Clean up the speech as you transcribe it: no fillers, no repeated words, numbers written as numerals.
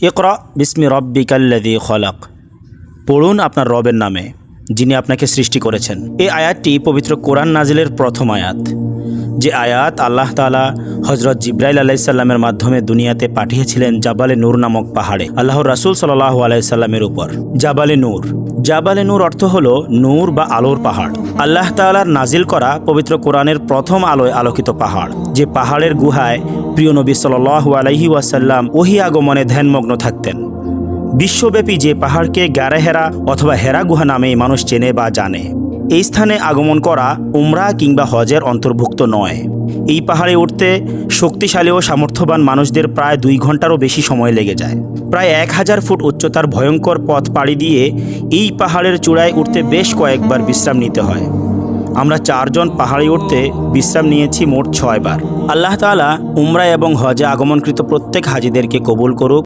ইকরা বিস্মি রব্বিকাল্লাযী খলাক। পড়ুন আপনার রবের নামে, যিনি আপনাকে সৃষ্টি করেছেন। এই আয়াতটি পবিত্র কোরআন নাজিলের প্রথম আয়াত, যে আয়াত আল্লাহ তাআলা হজরত জিব্রাইল আলাইহিস সালামের মাধ্যমে দুনিয়াতে পাঠিয়েছিলেন জাবালে নূর নামক পাহাড়ে আল্লাহর রাসূল সাল্লাল্লাহু আলাইহি সাল্লামের উপর। জাবালে নূর, জাবালে নূর অর্থ হলো নূর বা আলোর পাহাড়। আল্লাহ তাআলার নাজিল করা পবিত্র কোরআনের প্রথম আলোয় আলোকিত পাহাড়, যে পাহাড়ের গুহায় প্রিয় নবী সাল্লাল্লাহু আলাইহি ওয়াসাল্লাম ওহী আগমনে ধ্যানমগ্ন থাকতেন। বিশ্বব্যাপী যে পাহাড়কে গারে হেরা অথবা হেরা গুহা নামেই মানুষ চেনে বা জানে। এই স্থানে আগমন করা উমরা কিংবা হজের অন্তর্ভুক্ত নয়। এই পাহাড়ে উঠতে শক্তিশালী ও সামর্থ্যবান মানুষদের প্রায় 2 ঘন্টারও বেশি সময় লেগে যায়। প্রায় 1000 ফুট উচ্চতার ভয়ঙ্কর পথ পাড়ি দিয়ে এই পাহাড়ের চূড়ায় উঠতে বেশ কয়েকবার বিশ্রাম নিতে হয়। আমরা 4 জন পাহাড়ে উঠতে বিশ্রাম নিয়েছি মোট 6 বার। আল্লাহ তাআলা উমরা এবং হজে আগমনকৃত প্রত্যেক হাজিদেরকে কবুল করুক।